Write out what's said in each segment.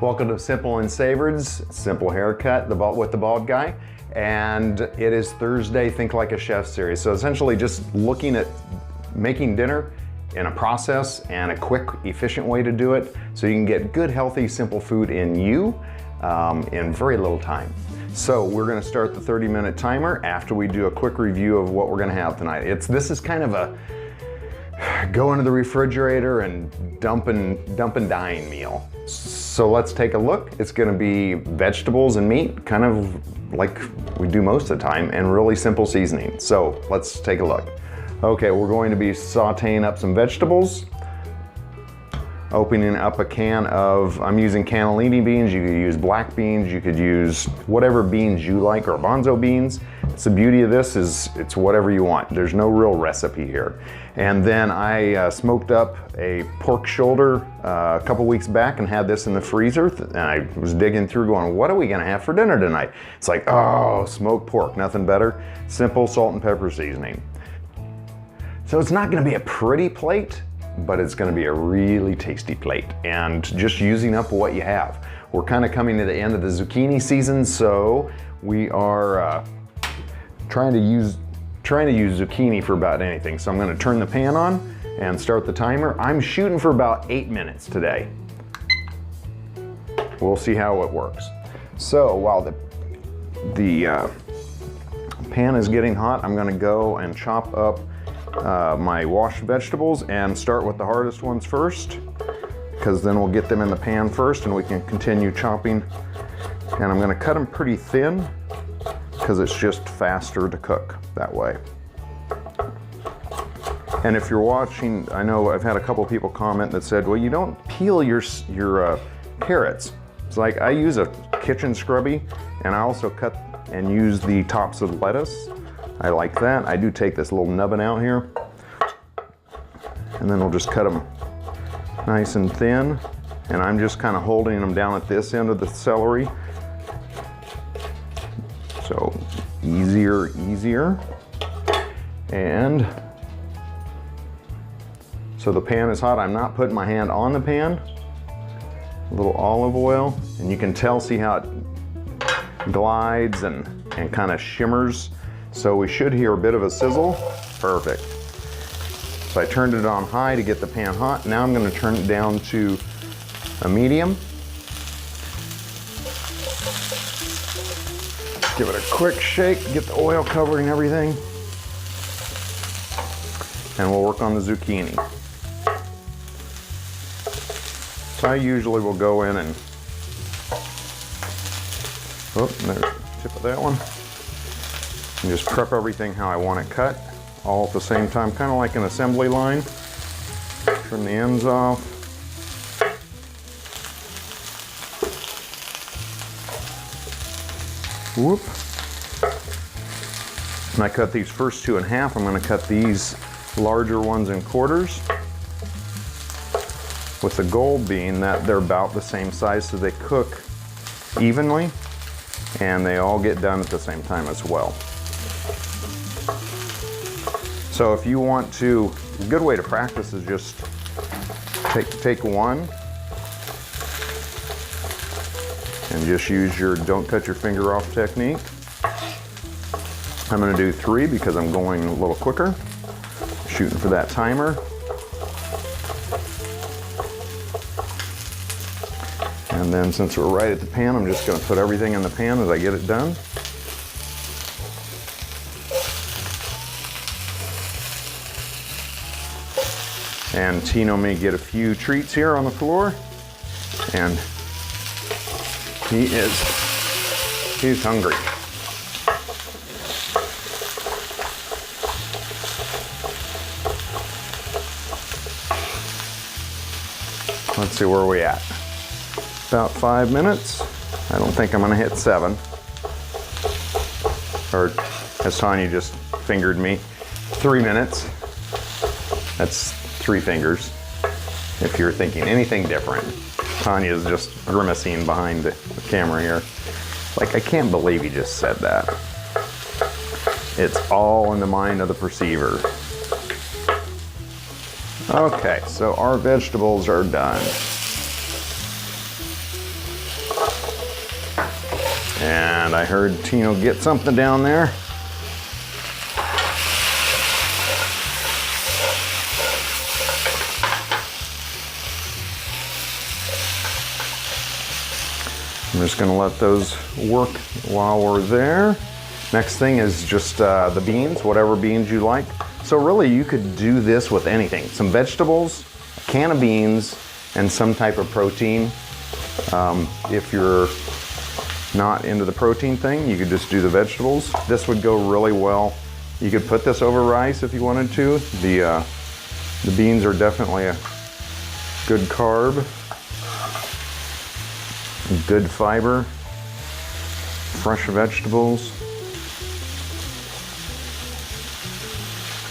Welcome to Simple and Savored's Simple Haircut with the Bald Guy. And it is Thursday Think Like a Chef series. So essentially just looking at making dinner in a process and a quick, efficient way to do it so you can get good, healthy, simple food in in very little time. So we're gonna start the 30-minute timer after we do a quick review of what we're gonna have tonight. This is kind of a go into the refrigerator and dump and dine meal. So let's take a look. It's gonna be vegetables and meat, kind of like we do most of the time, and really simple seasoning. So let's take a look. Okay, we're going to be sauteing up some vegetables, opening up a can of, I'm using cannellini beans. You could use black beans, you could use whatever beans you like, or bonzo beans. So the beauty of this is it's whatever you want. There's no real recipe here. And then I smoked up a pork shoulder a couple weeks back and had this in the freezer. And I was digging through going, what are we gonna have for dinner tonight? It's like, oh, smoked pork, nothing better. Simple salt and pepper seasoning. So it's not gonna be a pretty plate, but it's gonna be a really tasty plate, and just using up what you have. We're kind of coming to the end of the zucchini season, so we are trying to use zucchini for about anything. So I'm gonna turn the pan on and start the timer. I'm shooting for about 8 minutes today. We'll see how it works. So while the pan is getting hot, I'm gonna go and chop up my washed vegetables and start with the hardest ones first, because then we'll get them in the pan first and we can continue chopping. And I'm gonna cut them pretty thin because it's just faster to cook that way. And if you're watching, I know I've had a couple people comment that said, well, you don't peel your carrots. It's like I use a kitchen scrubby, and I also cut and use the tops of lettuce. I like that. I do take this little nubbin out here, and then we'll just cut them nice and thin. And I'm just kind of holding them down at this end of the celery. So easier. And so the pan is hot. I'm not putting my hand on the pan. A little olive oil, and you can see how it glides and kind of shimmers. So we should hear a bit of a sizzle. Perfect. So I turned it on high to get the pan hot. Now I'm gonna turn it down to a medium. Give it a quick shake, get the oil covering everything. And we'll work on the zucchini. So I usually will go in and, oh, there's the tip of that one. And just prep everything how I want it cut, all at the same time, kind of like an assembly line. Trim the ends off. Whoop. And I cut these first two in half. I'm going to cut these larger ones in quarters, with the goal being that they're about the same size so they cook evenly and they all get done at the same time as well. So if you want to, a good way to practice is just take one and just use your don't cut your finger off technique. I'm gonna do 3 because I'm going a little quicker, shooting for that timer. And then since we're right at the pan, I'm just gonna put everything in the pan as I get it done. And Tino may get a few treats here on the floor. And he's hungry. Let's see where we're at. About 5 minutes. I don't think I'm gonna hit 7. Or as Tanya just fingered me, 3 minutes. That's 3 fingers. If you're thinking anything different. Tanya's just grimacing behind the camera here. Like, I can't believe he just said that. It's all in the mind of the perceiver. Okay, so our vegetables are done. And I heard Tino get something down there. I'm just gonna let those work while we're there. Next thing is just the beans, whatever beans you like. So really you could do this with anything. Some vegetables, a can of beans, and some type of protein. If you're not into the protein thing, you could just do the vegetables. This would go really well. You could put this over rice if you wanted to. The beans are definitely a good carb. Good fiber, fresh vegetables,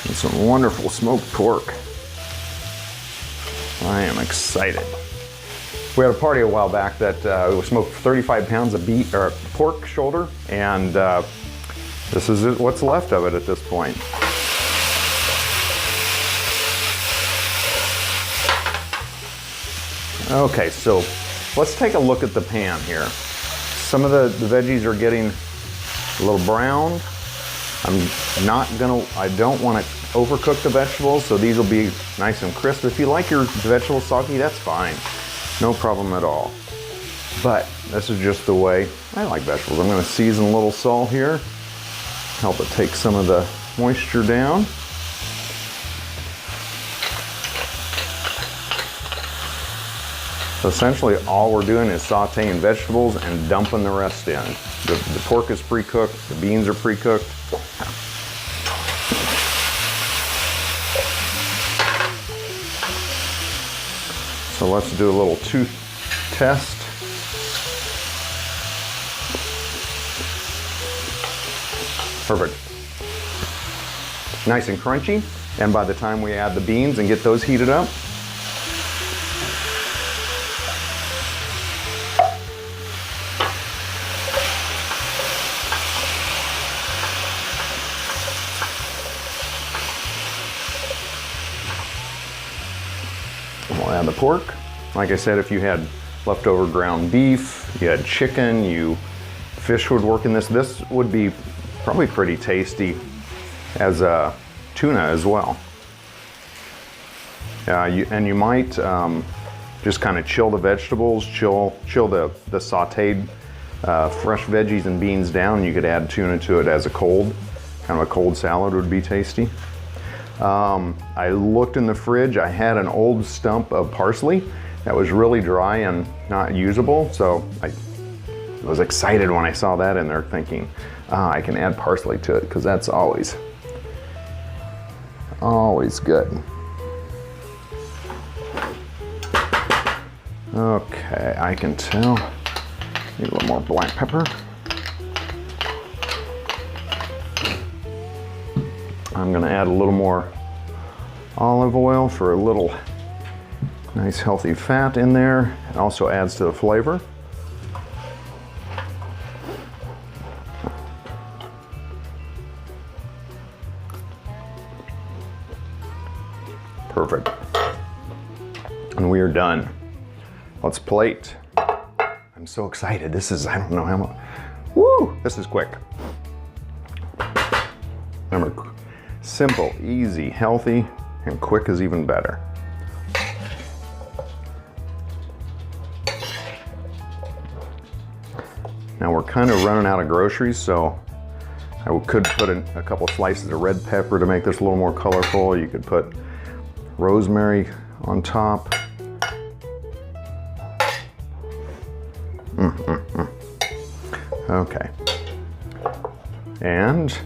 and some wonderful smoked pork. I am excited. We had a party a while back that we smoked 35 pounds of beef or pork shoulder, and this is what's left of it at this point. Okay, so let's take a look at the pan here. Some of the veggies are getting a little brown. I don't want to overcook the vegetables, so these will be nice and crisp. If you like your vegetables soggy, that's fine. No problem at all. But this is just the way I like vegetables. I'm going to season a little salt here, help it take some of the moisture down. So essentially all we're doing is sauteing vegetables and dumping the rest in. The pork is pre-cooked, the beans are pre-cooked. So let's do a little tooth test. Perfect. Nice and crunchy. And by the time we add the beans and get those heated up, we'll add the pork. Like I said, if you had leftover ground beef, you had chicken, fish would work in this. This would be probably pretty tasty as a tuna as well. And you might just kind of chill the vegetables, chill the sauteed fresh veggies and beans down. You could add tuna to it as a cold, kind of a cold salad would be tasty. I looked in the fridge, I had an old stump of parsley that was really dry and not usable, so I was excited when I saw that in there, thinking, I can add parsley to it, because that's always good. Okay, I can tell. Need a little more black pepper. I'm gonna add a little more olive oil for a little nice healthy fat in there. It also adds to the flavor. Perfect. And we are done. Let's plate. I'm so excited. This is, I don't know how much. Woo! This is quick. Remember, simple, easy, healthy, and quick is even better. Now we're kind of running out of groceries, so I could put in a couple slices of red pepper to make this a little more colorful. You could put rosemary on top. Okay. And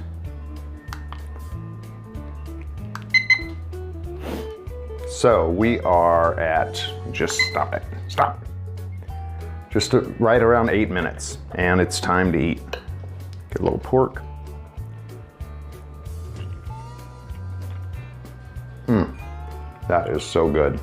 so we are at, just stop it, stop. Just right around 8 minutes, and it's time to eat. Get a little pork. That is so good.